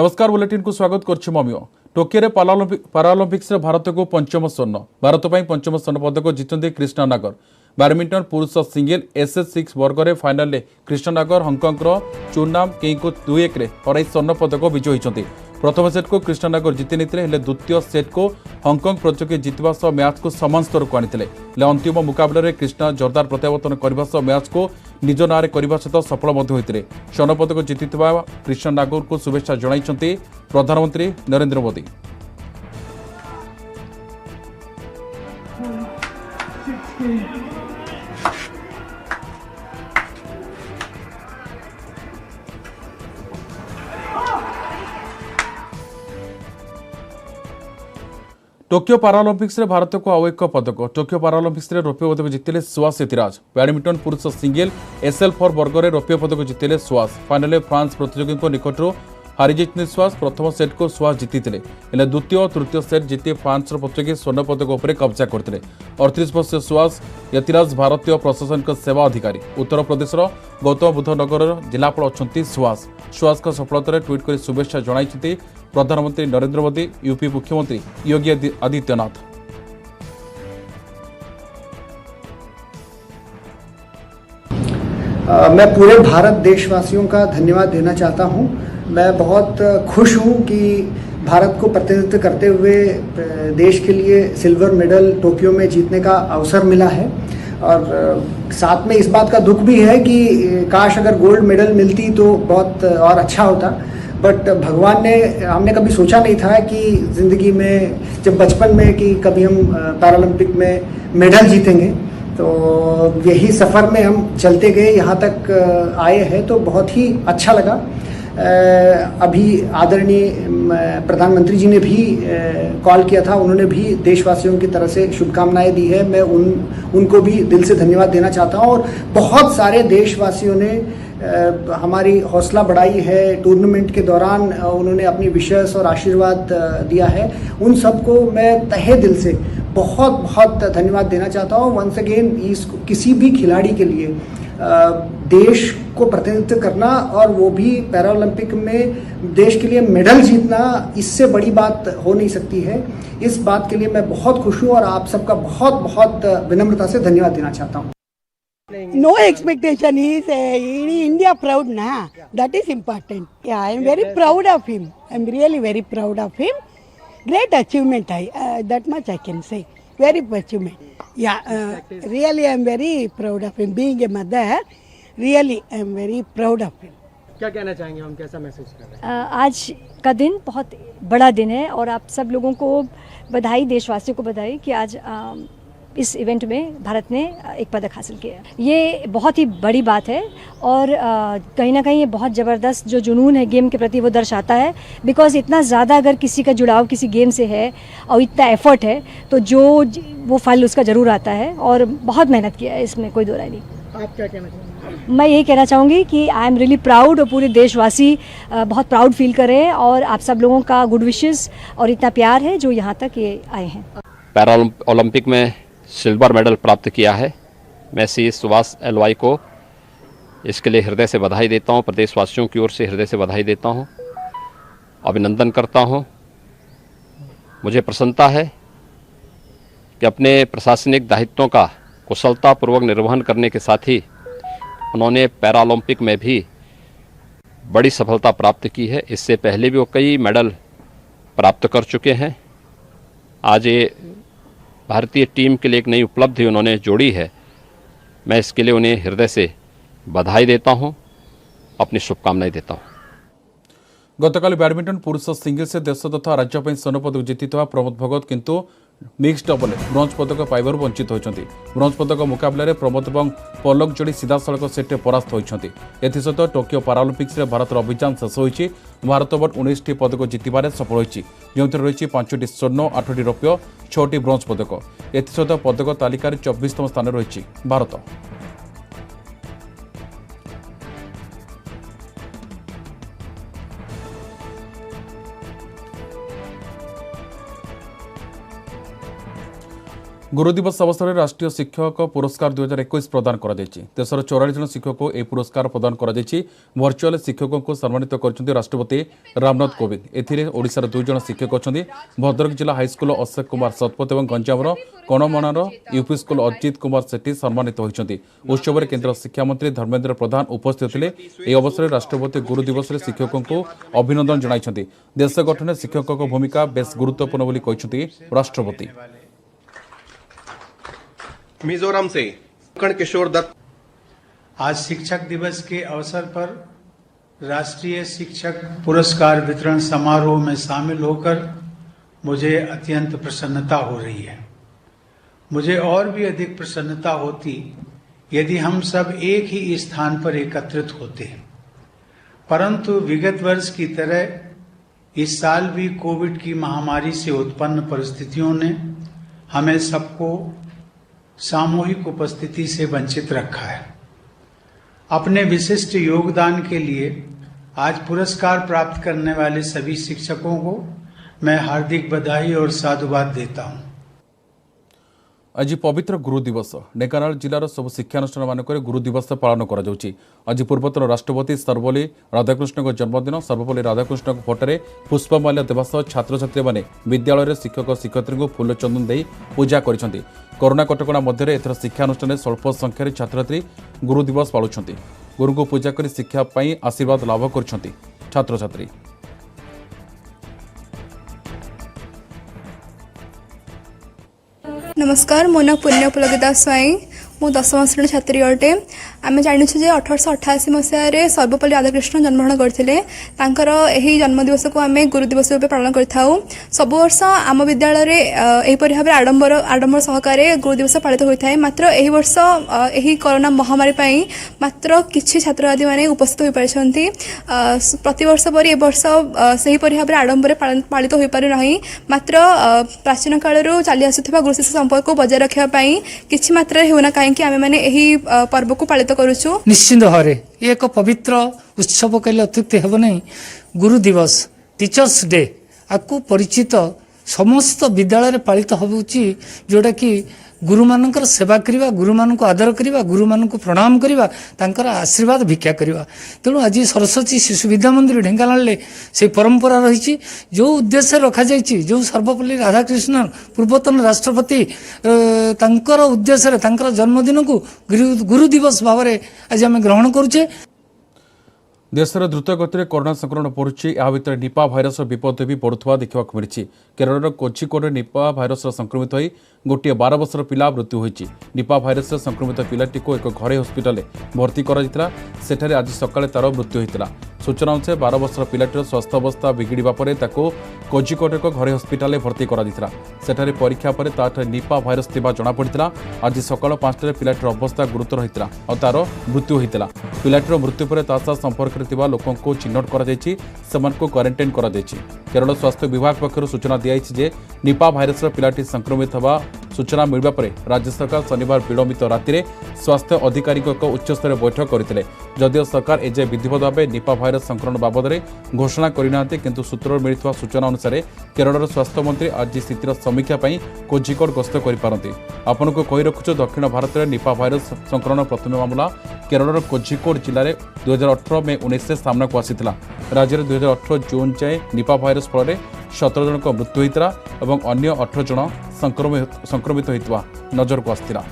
नमस्कार बुलेटिन को स्वागत करछु ममियो। टोकियो पारालंपिक्स भारत को पंचम स्वर्ण भारत पर पंचम स्वर्ण पदक जीतते कृष्णा नागर। बैडमिंटन पुरुष सिंगल SS6 वर्ग में फाइनाल में कृष्णा नागर हांगकंग चुनाम केई को 2-1 हर स्वर्ण पदक विजयी होती। प्रथम सेट को कृष्णा नागर जीति नहीं द्वितीय सेट को हांगकंग प्रतियोगी जीतवा सह मैच को समान स्तर को आनी अंतिम मुकाबले में कृष्णा जोरदार प्रत्यावर्तन करने सह मैच को निज नाँ करने सहित सफल होते। स्वर्ण पदक जीति कृष्णा नागर को शुभेच्छा जणाइछन्ति प्रधानमंत्री नरेंद्र मोदी। टोकियो पारालंपिक्स रे भारत को आउ एक पदक। टोकियो पारालंपिक्स रे रौप्य पदक जीतिले सुहास एतिराज। बैडमिंटन पुरुष सिंगल SL4 वर्ग में रौप्य पदक जीतिले सुहास। फाइनाल में फ्रांस प्रतियोगी निकटू हारी जाइछन्ति सुहास। प्रथम सेट को सुहास जीति द्वितीय और तृतीय सेट जीति फ्रांस प्रतियोगी स्वर्ण पदक उपर कब्जा करते। 38 वर्षीय सुहास एतिराज भारतीय प्रशासनिक सेवा अधिकारी। उत्तर प्रदेश गौतम बुद्ध नगर जिलापाल अच्छा सुहास। सुहास का सफलता ट्वीट कर शुभेच्छा जणाइछन्ति प्रधानमंत्री नरेंद्र मोदी, यूपी मुख्यमंत्री योगी आदित्यनाथ। मैं पूरे भारत देशवासियों का धन्यवाद देना चाहता हूं। मैं बहुत खुश हूं कि भारत को प्रतिनिधित्व करते हुए देश के लिए सिल्वर मेडल टोक्यो में जीतने का अवसर मिला है और साथ में इस बात का दुख भी है कि काश अगर गोल्ड मेडल मिलती तो बहुत और अच्छा होता। बट भगवान ने हमने कभी सोचा नहीं था कि ज़िंदगी में जब बचपन में कि कभी हम पैरालंपिक में मेडल जीतेंगे। तो यही सफ़र में हम चलते गए, यहाँ तक आए हैं तो बहुत ही अच्छा लगा। अभी आदरणीय प्रधानमंत्री जी ने भी कॉल किया था, उन्होंने भी देशवासियों की तरफ से शुभकामनाएं दी है। मैं उनको भी दिल से धन्यवाद देना चाहता हूं और बहुत सारे देशवासियों ने हमारी हौसला बढ़ाई है। टूर्नामेंट के दौरान उन्होंने अपनी विशेष और आशीर्वाद दिया है। उन सबको मैं तहे दिल से बहुत बहुत धन्यवाद देना चाहता हूँ। वंस अगेन किसी भी खिलाड़ी के लिए देश को प्रतिनिधित्व करना और वो भी पैरालंपिक में देश के लिए मेडल जीतना, इससे बड़ी बात हो नहीं सकती है। इस बात के लिए मैं बहुत खुश हूँ और आप सबका बहुत बहुत विनम्रता से धन्यवाद देना चाहता हूँ। No expectation is India proud na. That is important. Yeah, I am very proud of him. I am really very proud of him. Great achievement. That much I can say. Very achievement. Yeah, really I am very proud of him. Being a mother, really I am very proud of him. क्या कहना चाहेंगे हम, कैसा महसूस कर रहे हैं? आज का दिन बहुत बड़ा दिन है और आप सब लोगों को बधाई, देशवासियों को बधाई कि आज इस इवेंट में भारत ने एक पदक हासिल किया। ये बहुत ही बड़ी बात है और कहीं ना कहीं ये बहुत ज़बरदस्त जो जुनून है गेम के प्रति वो दर्शाता है। बिकॉज इतना ज़्यादा अगर किसी का जुड़ाव किसी गेम से है और इतना एफर्ट है तो जो वो फल उसका ज़रूर आता है और बहुत मेहनत किया है, इसमें कोई दो राय नहीं। आप क्या कहना चाहेंगे? मैं यही कहना चाहूँगी कि आई एम रियली प्राउड और पूरे देशवासी बहुत प्राउड फील कर रहे हैं और आप सब लोगों का गुड विशेस और इतना प्यार है जो यहाँ तक ये आए हैं। पैरा ओलंपिक में सिल्वर मेडल प्राप्त किया है। मैं सुहास LY को इसके लिए हृदय से बधाई देता हूं, प्रदेशवासियों की ओर से हृदय से बधाई देता हूं, अभिनंदन करता हूं। मुझे प्रसन्नता है कि अपने प्रशासनिक दायित्वों का कुशलतापूर्वक निर्वहन करने के साथ ही उन्होंने पैरालंपिक में भी बड़ी सफलता प्राप्त की है। इससे पहले भी वो कई मेडल प्राप्त कर चुके हैं। आज ये भारतीय टीम के लिए एक नई उपलब्धि उन्होंने जोड़ी है। मैं इसके लिए उन्हें हृदय से बधाई देता हूं, अपनी शुभकामनाएं देता हूं। गतकाली बैडमिंटन पुरुष सिंगल्स देश तथा राज्य पर स्वर्ण पदक जीति प्रमोद भगत किंतु मिक्स डबल ब्रोंज पदक पाइबार वंचित होती। ब्रोंज पदक मुकाबले में प्रमोद और पलक जोड़ी सीधासख सेट्रे परास्त होती। एसत टोकियो पारालंपिक्स भारतर अभियान शेष होती। भारत मोट 19टी पदक जीतबार सफल होती, जो रही 5टी स्वर्ण, 8टी रौप्य, 6टी ब्रोंज पदक। एसत पदक तालिकार 24तम स्थान रही भारत। गुरु दिवस अवसर में राष्ट्रीय शिक्षक पुरस्कार 2021 प्रदान कर देशर 44 जन शिक्षक को यह पुरस्कार प्रदान कर भर्चुआल शिक्षकों को सम्मानित कर राष्ट्रपति रामनाथ कोविंद। एथिरे ओडिशार 2 जन शिक्षक अच्छा भद्रक जिला हाईस्कुल अशोक कुमार शतपथ और गंजामर कणमणार यूपी स्कूल अजित कुमार सेठी सम्मानित होती। उत्सव में केन्द्र शिक्षा मंत्री धर्मेन्द्र प्रधान उपस्थित थे। यह अवसर में राष्ट्रपति गुरु दिवस में शिक्षकों को अभिनंदन जणाइछन्ति। देश गठन में शिक्षकों की भूमिका बेस गुरुत्वपूर्ण बोली कहिछन्ति राष्ट्रपति। मिजोरम से किशोर दत्त। आज शिक्षक दिवस के अवसर पर राष्ट्रीय शिक्षक पुरस्कार वितरण समारोह में शामिल होकर मुझे अत्यंत प्रसन्नता हो रही है। मुझे और भी अधिक प्रसन्नता होती यदि हम सब एक ही स्थान पर एकत्रित होते, परंतु विगत वर्ष की तरह इस साल भी कोविड की महामारी से उत्पन्न परिस्थितियों ने हमें सबको सामूहिक उपस्थिति से वंचित रखा है। अपने विशिष्ट योगदान के लिए आज पुरस्कार प्राप्त करने वाले सभी शिक्षकों को मैं हार्दिक बधाई और साधुवाद देता हूं। आज पवित्र गुरु दिवस ढेंकानाल जिलार सब शिक्षानुष्ठान मानक गुरु दिवस पालन कर। आज पूर्वतन राष्ट्रपति सर्वपल्ली राधाकृष्ण जन्मदिन। सर्वपल्ली राधाकृष्ण फोटोरे पुष्पमाल्य देवा सह छात्र छात्री मैंने विद्यालय शिक्षक शिक्षयित्री को फूल चंदन दे पूजा कर। कोरोना कटकणा मध्य एथर शिक्षानुष्ठान स्वल्प संख्यार छात्र छात्री गुरु दिवस पालुंट। गुरु को पूजा कर शिक्षा आशीर्वाद लाभ कर छात्र छात्री। नमस्कार, मो ना पुण्य पुलकिता स्वाई। मु 10वीं श्रेणी छात्री अटे। आम जानी 1888 मसीह सर्वपल्ली राधाकृष्ण जन्मग्रहण करते। यही जन्मदिवस को आम गुरु दिवस रूप पालन करता। सब वर्ष आम विद्यालय यहपरी भाव आडंबर सहकारे गुरु दिवस पालित होता है। मात्र यही वर्ष यही कोरोना महामारी पाई मात्र किछि छात्रछात्री माने उपस्थित हो पारिछन्ति। प्रतिवर्ष पर ए वर्ष सही परि भाव आडंबर पालित हो पारि नाही। मात्र प्राचीन कालरू चली आसुथिबा गुरु शिष्य संपर्क को बजाय रखिया पाई किछि मात्रा हेउना कि आम मैंने यही पर्व को पालित करुछु। निश्चिंत भाव एक पवित्र उत्सव कहले अत्युक्ति हेब नहीं। गुरु दिवस टीचर्स डे आपको परिचित समस्त विद्यालय पालित होउची, जोटा कि गुरु मानकर सेवा करिवा, गुरु मान को आदर करिवा, गुरु मान को प्रणाम करिवा, तांकर आशीर्वाद भिक्षा करिवा। तेणु आज सरस्वती शिशु विद्या मंदिर ढेंकानाल से परंपरा रही। जो उद्देश्य रखा जाइए, जो सर्वपल्ली राधाकृष्ण पूर्वतन राष्ट्रपति तांकर उद्देश्य तांकर जन्मदिन को गुरु दिवस भाव में आज आम ग्रहण करुचे। देश में द्रुत गति कोरोना संक्रमण बढ़ुଛି। या भितर निपा भाइरस विपद भी बढ़ुवा देखा मिली। केरल कोझिकोड निपा भाइरस संक्रमित हो गोटे 12 वर्षर पिला मृत्यु होती। निपा भाइरस संक्रमित पिलाटी को एक घरे हस्पिटाल भर्ती कर आज सकाଳେ तार मृत्यु होता। सूचना अनुसार 12 वर्षर पिलाटीर स्वास्थ्य अवस्था बिगिड़ा पर कोझिकोड एक घरे हस्पिटाल भर्ती कर परीक्षा पर ताठ निपा भाइरस जमापड़ा। आज सकाळ 5टार पिलाटीर अवस्था गुरुतर होता और तार मृत्यु होता। पिलाटीर मृत्यु पर ता संपर्क लोकों को चिन्हट कर क्वारेंटाइन कर। केरल स्वास्थ्य विभाग पक्षर सूचना दी निपा भाइरस पिलाटी संक्रमित होगा सूचना मिलवा पर राज्य सरकार शनिवार विलंबित राति स्वास्थ्य अधिकारी एक उच्चस्तरीय बैठक करते। जदिव सरकार एजे विधिवत भाव निपा भाइरस संक्रमण बाबद में घोषणा करना, किंतु सूत्र मिलता सूचना अनुसार केरल स्वास्थ्य मंत्री आज स्थितिर समीक्षा कोझिकोड गस्त करपारती। आपन को कही रखुछु दक्षिण भारत में निपा भाइरस संक्रमण प्रथम मामला केरल कोझिकोड जिले में 2018 में 19 सामना को आसीथिला। राज्य में 2018 जून जाए निपा भाइरस फल 17 जन को मृत्यु होता और अन्य 18 जन संक्रमित होता नजर को आसथिला।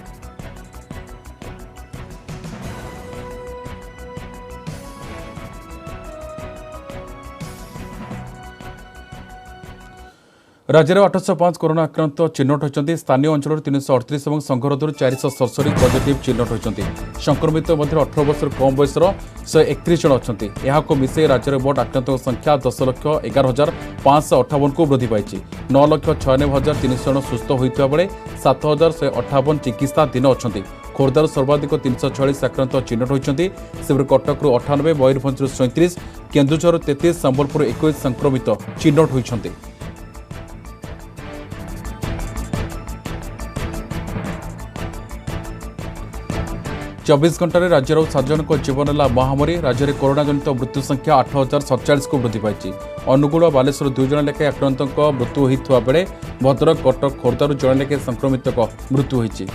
राज्य में 805 कोरोना आक्रांत चिन्हट होती। स्थानीय अंचल 338 और संघरोधर 467 पॉजिटिव चिन्हट होती। संक्रमित मध्य 18 वर्ष कम बयसर 131 जन अच्छा। यहाँ मिसई राज्य में मोट आक्रांत संख्या 10,11,558 को वृद्धि पाई। 9,96,300 जन सुस्थ होता बेले 7,158 चिकित्साधीन अच्छा। खोर्धार सर्वाधिक 346 आक्रांत चिन्हट होती। से कटक 98, मयूरभंज 37, केन्दुझर 33, संबलपुर 21 संक्रमित चिन्हट होती। 24 घंटे राज्यर 7 जन जीवन है महामारी। राज्य में कोरोना जनित मृत्यु संख्या 8047 को वृद्धि पाई। अनुगुल और बालेश्वर 2 जन लेखे आक्रांतों मृत्यु होता बेले भद्रक कटक खोर्धार जन लेखे संक्रमित मृत्यु होती।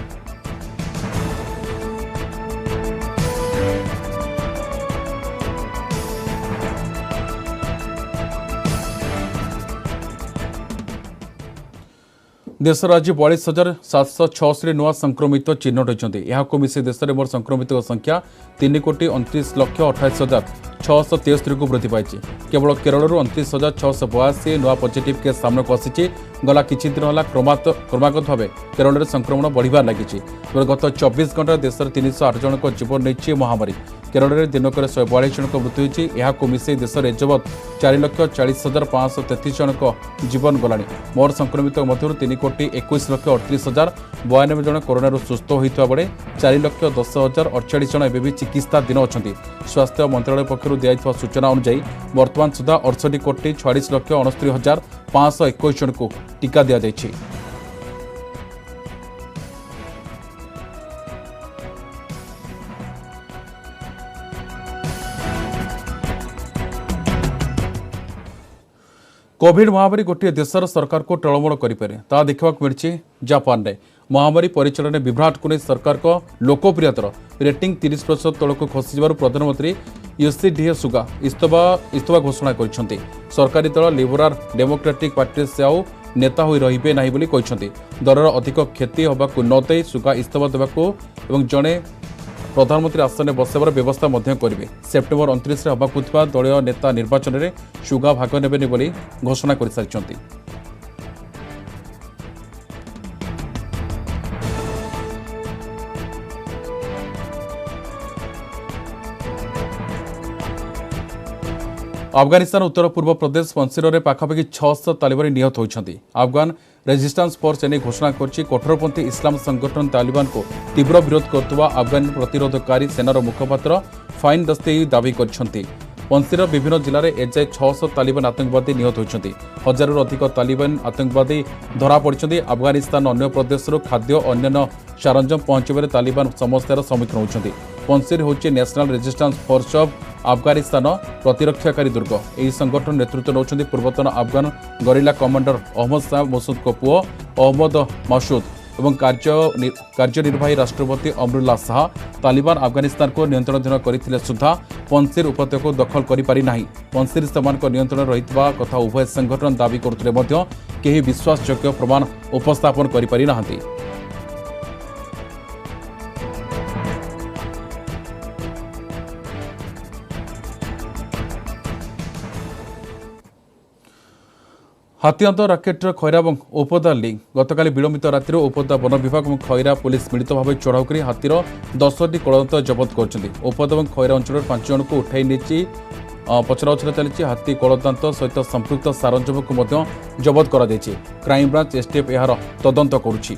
देश आज 42,786 नुआ संक्रमित चिन्हट होती। यह मिसे देश में मोर संक्रमित संख्या 3,29,28,663 को वृद्धि पाई। केवल केरल 29,682 नुआ पॉजिटिव केस सामना को आसी। गला किछि दिन है क्रमागत भाव केरल में संक्रमण बढ़िबार लगी। गत 24 घंटे देश में 308 जन जीवन नहीं महामारी। केरल में दिनक 142 जन मृत्यु होती। यह मिसे देश में एजबत 4,40,533 जन जीवन गला। मोर संक्रमित मध्य 3,21,38,092 जन कोरोना सुस्थ होता बेले 4,10,048 जन एवं चिकित्साधीन अच्छा। स्वास्थ्य मंत्रालय पक्षर दिया सूचना अनुसार वर्तमान सुधा 68,46,69,521 जन को टीका दि जाएगी। कोविड महामारी गोटे देशर सरकार को टलमल करें ता देखा मिली। जापान में महामारी परिचालन विभ्राट को नहीं सरकार को लोकप्रियतार रेटिंग 30% तौक खसी प्रधानमंत्री योशिहिडे सुगा इस्तफा घोषणा कर सरकारी दल लिबराल डेमोक्रेटिक पार्टी से आउ नेता हो रही ना दलर अधिक क्षति होगा न दे सुगा इस्तफा देवाक जड़े प्रधानमंत्री आसन में बसार व्यवस्था करेंगे। सेप्टेम्बर 29 होगाक दलीय नेता निर्वाचन में सुगा भाग ने घोषणा कर सारी। अफगानिस्तान उत्तर पूर्व प्रदेश पंसीर में पाखापाखि 600 तालिबानी निहत होती। अफगान रेजिस्टेंस फोर्स एने घोषणा कर कठोरपंथी इस्लाम संगठन तालिबान को तीव्र विरोध करथुवा अफगान प्रतिरोधकारी सेनार मुखपात्र फाइन दस्ते दावी करछंती। पंसीर विभिन्न जिले में एजाए 600 तालिबान आतंकवादी निहत होती। हजारू अधिक तालिबान आतंकवादी धरा पड़ते। अफगानिस्तान अन्य प्रदेश खाद्य और अन्य सरंजाम पहुंचार तालिबान समस्यार सम्मुखीन होती। पंसीर होची national resistance force of Afghanistan प्रतिरक्षाकारी दुर्ग। यह संगठन नेतृत्व नौकरी पूर्वतन अफगान गरिला कमांडर अहमद शाह मसूद को पुओ अहमद मसूद और कार्यनिर्वाही राष्ट्रपति अमरुल्लाह शाह। तालिबान अफगानिस्तान को नियंत्रणाधीन करथिले सुधा पंसीर उपत्यका दखल करि पारि नाही। पंसीर सेमान नियंत्रण रहितबा कथा उभय संगठन दावी करथिले मध्य केही विश्वासयोग्य प्रमाण उपस्थापन करि पारि नाहांती। हाथीअंत राकेटर खैरा और ओपदा लिंक गतकाली विलंबित रातिर ओपदा वन विभाग और खैरा पुलिस मिलित भाव चढ़ाऊ कर हाथीर 10टी कलदंत जबत कर। ओपदा और खैरा अंचल 5 जन को उठाई नहीं पचराउचरा चली। हाथी कलदांत सहित संपृक्त सारंजम को जबत कर। क्राइमब्रांच एसटीएफ यार तदंत करुछि।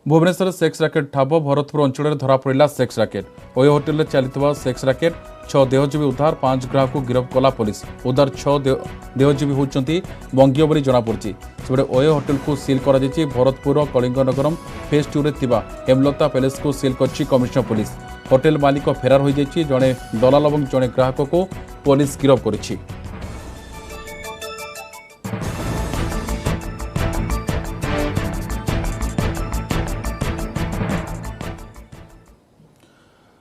भुवनेश्वर सेक्स राकेट ठाब भरतपुर अंचल में धरा पड़ा सेक्स राकेट। ओयो होटेल में चलता सेक्स राकेट 6 देहजीवी उद्धार 5 ग्राहक को गिरफ्त कला पुलिस। उद्धार 6 देहजीवी होती बंगीय बोली जमापड़ी। से ओयो होटेल को सिल कर भरतपुर कलिंगनगरम फेज 2 में हेमलता पैलेस को सिल कर कमिशनर पुलिस। होटेल मालिक फेरार हो जाए। जड़े दलाल और जड़े ग्राहक को पुलिस गिरफ्त कर।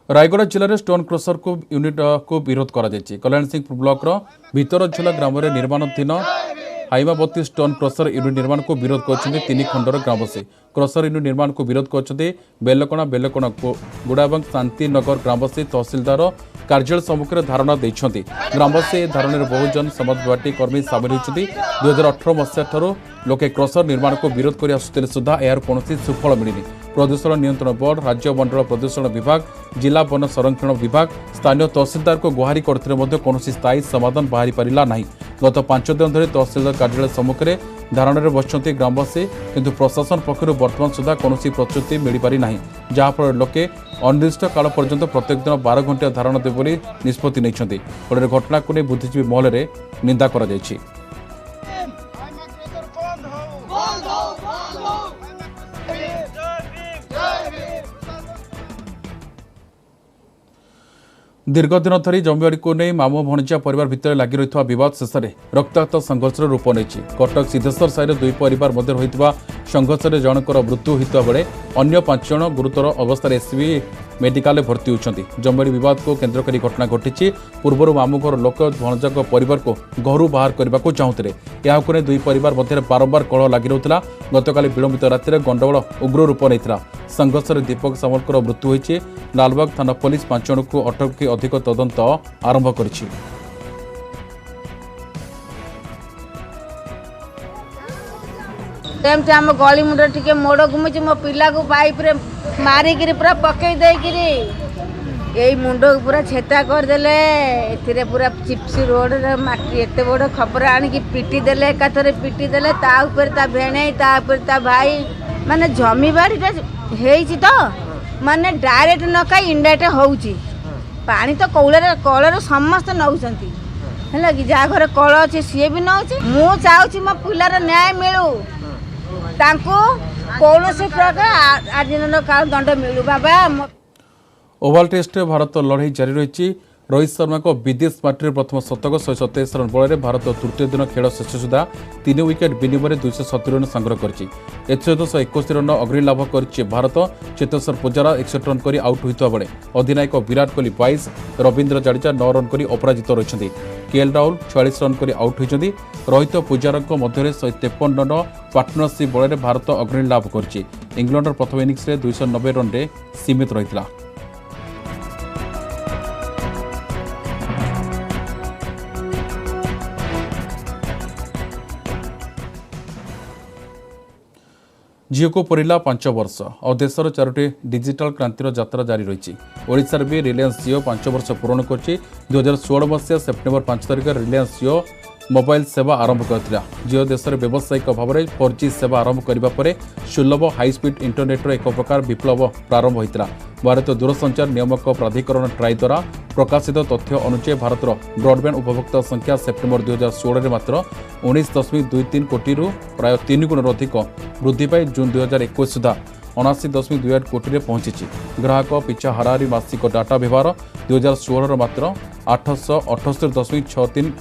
रायगढ़ जिले में स्टोन क्रशर को यूनिट को विरोध करा जायछि। कल्याण सिंह ब्लॉक भितरझोला ग्राम में निर्माणाधीन हाइमावती स्टोन क्रशर यूनिट निर्माण को विरोध कर 3 खंडर ग्रामवासी। क्रशर यूनिट निर्माण को विरोध कर बेलकोणा गुड़ा और शांतिनगर ग्रामवासी तहसिलदार कार्यालय सम्मुखें धारणा देते। ग्रामवासी धारणा बहुजन समाज पार्टी कर्मी सामिल होती। 2018 मसीहा लोके क्रशर निर्माण को विरोध कर आसुले सुधा यार कौन सुफल मिलनी। प्रदूषण नियंत्रण बोर्ड, राज्य मंडल प्रदूषण विभाग, जिला वन संरक्षण विभाग स्थानीय तहसिलदार को गुहारी करते कौन स्थायी समाधान बाहरी पारा ना। गत 5 दिन धरी तहसिलदार कार्यालय सम्मुखें धारणा बसुंट ग्रामवासी किंतु प्रशासन पक्षर वर्तमान सुधा कौन प्रतिश्रुति मिल पारि ना जहाँफल लोके अनिर्दिष्ट काल पर्यंत प्रत्येक दिन 12 घंटा धारणा देवे बोली निष्पत्ति नहीं फल घटना को नहीं बुद्धिजीवी महल में निंदा करा जायछि। दीर्घ दिन धरी जमीबाड़ी को नहीं मामू भणिजा परिवार भितर लगी रही बद शेष में रक्ताक्त संघर्ष रूप नहीं कटक सिद्धेश्वर साहिर दुई परिवार मध्य होता संघर्ष में जनकर मृत्यु होता बेले अन्य 5 जन गुरुतर अवस्था एससीबी मेडिकल भर्ती होती जमीबाड़ी बद को केन्द्र कर घटना घटी पूर्व मामू घर लोक भणजा परिवार को घर बाहर करने को चाहूते यहाँ दुई परिवार मध्य बारंबार कलह लगी रहा गतकाली विलंबित राति गंडगोल उग्र रूप नहीं संघर्ष में दीपक सामलकर मृत्यु होती लालबाग थाना पुलिस 5 जन को अटक अधिक तदंत आरंभ करिछि। एमती आम गली मुंड टिके मोड़ घुमुची मो पिला को पाइप रे मारिकी पूरा पकई देकिरी यही मुंड पूरा छेता करदेले एथिरे पूरा चिप्सी रोड रे माटी एते बड़ खबर आनिकी पिटी देले एकाथरे पिटी देले ता ऊपर ता भेणई ता ऊपर ता भाई माने जमीबाड़ी हेइची तो माने डायरेक्ट न कई इनडायरेक्ट होउची पानी तो कौलर समस्त नौचंती है कि जहाँ घर कल अच्छे सी भी नौची मु चाहूँ मो पिलार न्याय मिलू तांको कौन से प्रकार आजीवन काल दंड मिलू बाबा। ओभाल टेस्ट भारत लड़ाई जारी रही रोहित शर्मा को विदेश माटी प्रथम शतक 127 रन बल में भारत तृतीय दिन खेल शेष सुधा 3 विकेट विनिमय 270 रन संग्रह कर 121 रन अग्रणी लाभ कर भारत चेतेश्वर पुजारा 61 रन कर आउट होता बेले अधिनायक विराट कोहली 22 रवींद्र जडेजा 9 रन कर अपराजित रही केएल राहुल 46 रन कर आउट होती रोहित पुजारा मध्य 153 रन पार्टनरशिप बल में भारत अग्रणी लाभ कर इंग्लैंडर प्रथम इनिंग्स 290 रन सीमित रही। जियो को पूरा 5 वर्ष और देशर 4टी डिजिटल क्रांतिर यात्रा जारी रही ओडिशा भी रिलायंस जियो 5 वर्ष पूरण कर 2016 मसीहा सेप्टेम्बर 5 तारिख रिलायंस जियो मोबाइल सेवा आरंभ करथिला। जियो देश में व्यावसायिक भाव में 4G सेवा आरंभ करने पर सुलभ हाईस्पीड इंटरनेटर एक प्रकार विप्लव प्रारंभ होता। भारतीय दूरसंचार नियामक प्राधिकरण ट्राई द्वारा प्रकाशित तथ्य अनुसार भारतर ब्रॉडबैंड उपभोक्ता संख्या सेप्टेम्बर 2016 में मात्र 19.23 कोटी प्राय 3 गुण अधिक वृद्धि पाई जून 2021 सुधा 79.28 कोटी में पहुंची। ग्राहक पिछा हाराहारी मासिक डाटा व्यवहार 2016 मात्र 878.63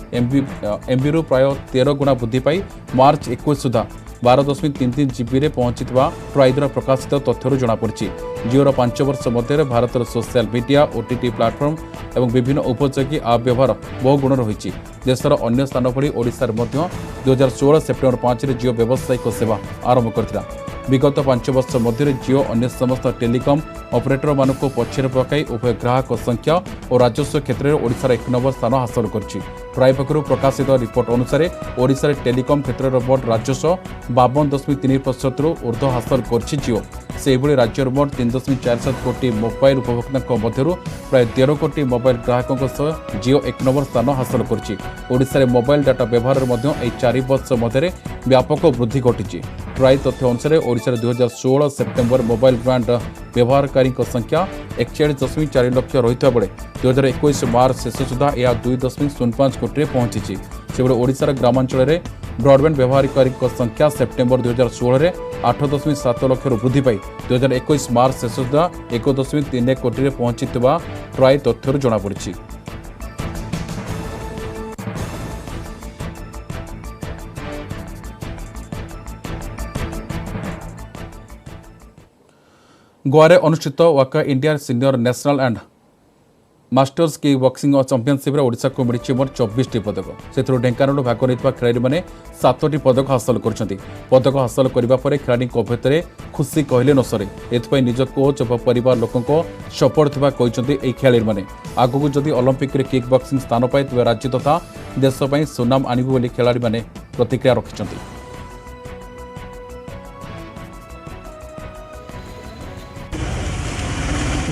MB रु प्राय 13 गुणा वृद्धि पाई मार्च 21 सुधा 12.33 GB रे पहुंची ट्राई द्वारा प्रकाशित तथ्य जमापड़ी। जियोर 5 वर्ष मध्य भारतर सोशल मीडिया OTT प्लाटफर्म और विभिन्न उपयोगी आप व्यवहार बहु गुण रही देशर अन्य स्थान भली ओडिशा 2016 सेप्टेम्बर 5 जियो व्यावसायिक सेवा आरंभ करथिला। विगत 5 वर्ष मध्य जियो अन्य समस्त टेलीकॉम ऑपरेटर मानक पछरे पकाई उभय ग्राहक संख्या और राजस्व क्षेत्र में ओडिशा 1 नंबर स्थान हासिल करछि। ट्राई पक्षरु प्रकाशित रिपोर्ट अनुसार ओडिशा टेलीकॉम क्षेत्र में मोट राजस्व 52.3% रु ऊर्ध्व हासिल करछि जियो। सेहिभଳି राज्यर मोट 3.47 कोटी मोबाइल उपभोक्ताଙ୍କ ମଧ୍ୟରୁ प्राय 13 कोटी मोबाइल ग्राहकों सह जियो 1 नंबर स्थान हासिल करछि। ओडिशा रे मोबाइल डाटा व्यवहार मध्य 4 वर्ष मध्य व्यापक वृद्धि घटी। ट्राई तथ्य अनुसार ओडिशा 2016 सेप्टेम्बर मोबाइल ब्रांड व्यवहारकारी संख्या 41.4 लाख रही बेले 2021 मार्च शेष सुधा यह 2.05 कोटी पहुंची। से ओडिशार ग्रामांचल में ब्रॉडबैंड व्यवहारकारी संख्या सेप्टेम्बर 2016 में 8.7 लाख वृद्धि पाई 2021 मार्च शेष सुधा 1.31 कोटी पहुंची ट्राई तथ्य जमापड़ी। गोवा अनुष्ठित वाका India senior national and masters kick boxing championship Odisha को मिली मोट 24 पदक से ढेंकानाल भाग नहीं खेलाड़ी मैंने 7टी पदक हासिल कर पदक हासिल करने पर खेलाड़ी भितर खुशी कहले न सरे एथपाई निज कोच और परिवार लोकों सपोर्ट थिबा कहते खेलाड़ी मैंने आगक जदि ओलंपिक किक बॉक्सिंग स्थान पाए तेज राज्य तथा देश सुनाम आनिबु बोली खेलाड़ी मैंने प्रतिक्रिया रखिंट।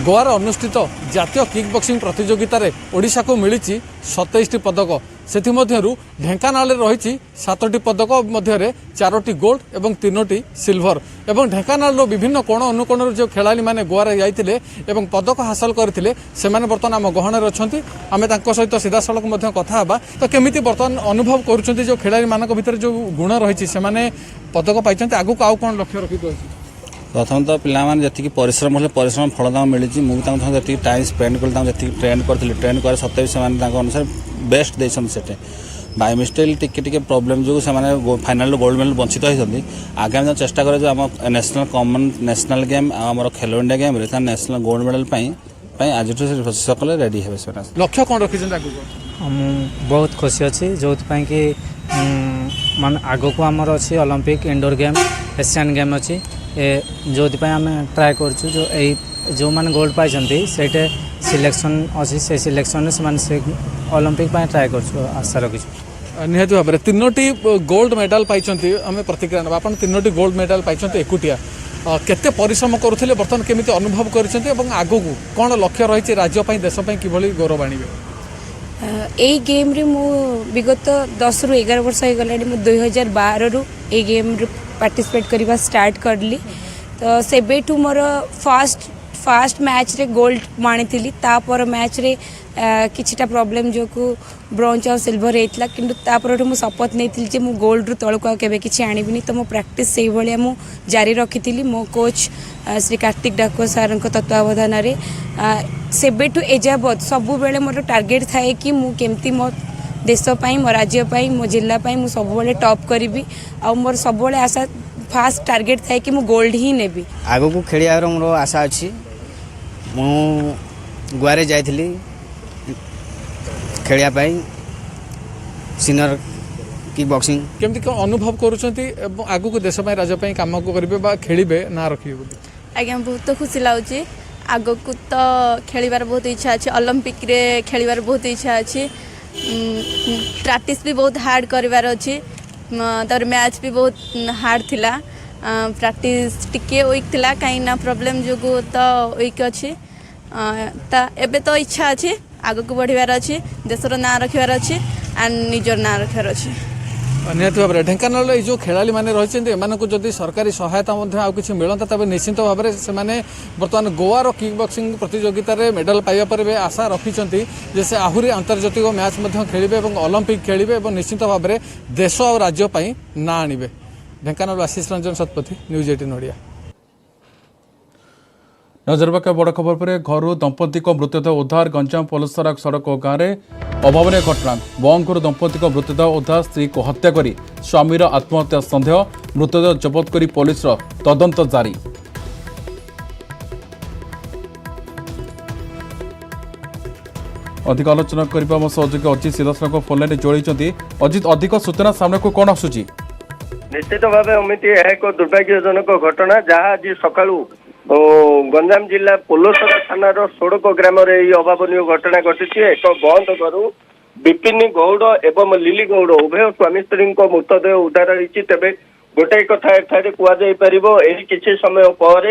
गोवार अनुष्ठित जातीय किक बॉक्सिंग प्रतियोगिता रे ओडिशा को मिली 27 पदक से ढेंकानाल रही 7टी पदक मध्य 4टी गोल्ड और 3टी सिल्वर एवं ढेंकानाल विभिन्न कोण अनुकोण जो खेलाड़ी मैंने गोवा जाते पदक हासिल करते से बर्तमान आम गहन अच्छा आम सहित सीधा सड़क कथा तो केमी बर्तमान अनुभव कर जो खेलाड़ी मान भर जो गुण रही से पदक पाई आगू आउ कौन लक्ष्य रखी प्रथम तो पाने जी परिश्रम है परिश्रम फलदान मिली मुझे जी टाइम स्पेंड कल जी ट्रेन करी ट्रेन कर सत्वे से अनुसार बेस्ट देते बाय मिस्टेक टिके प्रोब्लेम जो फाइनाल गोल्ड मेडल वंचित होती आगामी चेष्टा करें आम नेशनल कॉमन नेशनल गेम आम खेलो India game national gold medal आज सकले रेडी है लक्ष्य कौन रखी बहुत खुशी अच्छी जो कि मान आग को आमर अच्छी Olympic indoor game Asian game अच्छी जो आम ट्राए करूँ जो मैंने गोल्ड पाई से सिलेक्शन अच्छी से सिलेक्शन से ओलंपिक ट्राए कर आशा रखी निहत भाव में 3टी गोल्ड मेडल पाई आम प्रतिक्रिया ना आप 3टी गोल्ड मेडल पाई एकुटिया केते परिश्रम करुले बर्तमान केमी अनुभव कर आगू कौन लक्ष्य रही राज्य देशपाई कि गौरव आने यही गेम रे मु विगत 10 रु 11 वर्ष हो गलानी मु 2012 रु ए गेम रे पार्टिसिपेट करबा स्टार्ट करली तो सेबेठू मोर फास्ट मैच रे गोल्ड मानी थी तापर मैच रे किछिटा प्रॉब्लम जो को ब्रोंज और सिल्वर होता कि तापर मु शपथ नहीं जे मु गोल्ड रु तलक केबे किछि आनिबिनी तो मो प्रैक्टिस से भलिया मु जारी रखी मो कोच श्री कार्तिक डाको सार तत्वावधान रे सेबेठू एजाबत सबु बेले मोर टार्गेट थाए कि मु केमती मो देश पाई मो राज्य पाई मो जिला पाई मु सब बेले टॉप करी आ मोर सब बेले आशा फास्ट टार्गेट थाए कि मु गोल्ड ही नेबी आगो को खेलियार मोर आशा अछि मु गुआरे जाइथिली खेलिया पाई सीनियर किक बॉक्सिंग केमती कोन अनुभव करूछंती आगु को देश पाई राज्य पाई काम को करिवे बा खेलिबे ना रखिबे बोली आज्ञा बहुत खुशी लाଗୁଛି आगो को तो खेलिबार बहुत इच्छा अच्छी ओलंपिक रे खेलिबार बहुत इच्छा अच्छी प्रैक्टिस भी बहुत हार्ड करिबार अच्छी तर मैच भी बहुत हार्ड थिला प्रैक्टिस टिके वीक थिला कहीं ना प्रॉब्लम जो तो वीक अच्छी ता एबे तो इच्छा अच्छी आगो को बढ़िबार अच्छी देशर ना रखिबार अच्छी एंड निजर ना रखिबार अच्छी निहत भाव में ढेंकानाल जो खेलाड़ी मैंने रही जदि सरकारी सहायता कि मिलता तेज निश्चित भाव में से बर्तमान गोवार किक बॉक्सिंग प्रतियोगिता रे मेडल पाइबा पर भी आशा रखिंट जे से आहरी आंतर्जातिक मैच खेलिबे और ओलंपिक खेलिबे और निश्चित भाव में देश और राज्य पाई ना आनिबे। ढेंकानाल आशीष रंजन शतपथी न्यूज 18 ओडिया। नजर पक बड़ खबर पर घर दंपति मृतदेह उद्धार गंजाम पलसरा सड़क गाँव में अभावन घटना बंगुर दंपति मृतदेह उद्धार स्त्री को हत्या कर स्वामीर आत्महत्या सन्देह मृतदेह जबत कर पुलिस तदंत जारी। अधिक आलोचना करने सहयोगी अजित सीधासख फोन लाइन जोड़ी अजित अधिक सूचना सामने को कौन आसूची निश्चित भाव अमित यह एक दुर्भाग्यजनक घटना जहाँ आज सका गंजाम जिला पोलोसरा थानार सोड़क ग्राम अभावन घटना घटी एक बंद करू विपिन गौड़ एवं लिली गौड़ उभय स्वामी स्त्री मृतदेह उद्धार होती तेज गोटे कथा एठारे कहुपर किसी समय पर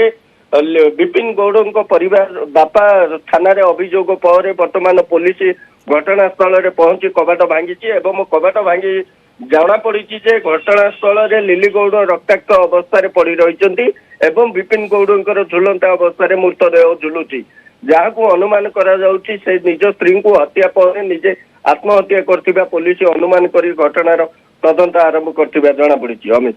विपिन गौड़ परिवार बापा थाना अभियोग पर वर्तमान पुलिस घटनास्थल में पहुंची कबाट भांगी कबाट भांगी जना पड़ी घटनास्थल में लिली गौड़ रक्ताक्त अवस्था पड़ी रही एवं विपिन गौड़ झुलंता अवस्था मृतदेह झुलुची जहाँ को अनुमान करा जाउची से निज स्त्री को हत्या पर निजे आत्महत्या करथिबा पुलिस अनुमान करी घटनार तदंत आरंभ करथिबा जना पड़ी। अमित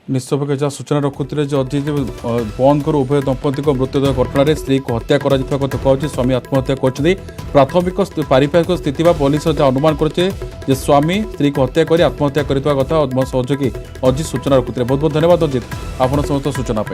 निश्चय भाव जहाँ सूचना रखुते अजित बंद कर उभय दंपति मृतदेह घटन स्त्री को हत्या कर स्वामी आत्महत्या कर प्राथमिक पारिवारिक स्थिति पुलिस जहाँ अनुमान कर स्वामी स्त्री को हत्या कर आत्महत्या करता कथा मो सहयोगी अजित सूचना रखुते बहुत बहुत धन्यवाद अजित आपण समस्त सूचना।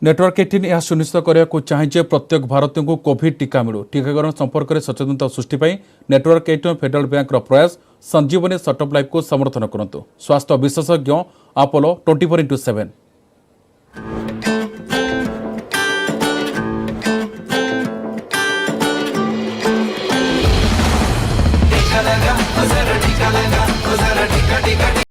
नेटवर्क 18 यह सुनिश्चित करने को चाहिए प्रत्येक भारतीय को कोविड टीका मिलू टीकाकरण संपर्क में सचेतनता सृष्टि नेटवर्क 18 फेडरल बैंक प्रयास संजीवनी सेटअप लाइफ को समर्थन करूँ स्वास्थ्य विशेषज्ञ अपोलो 24/7।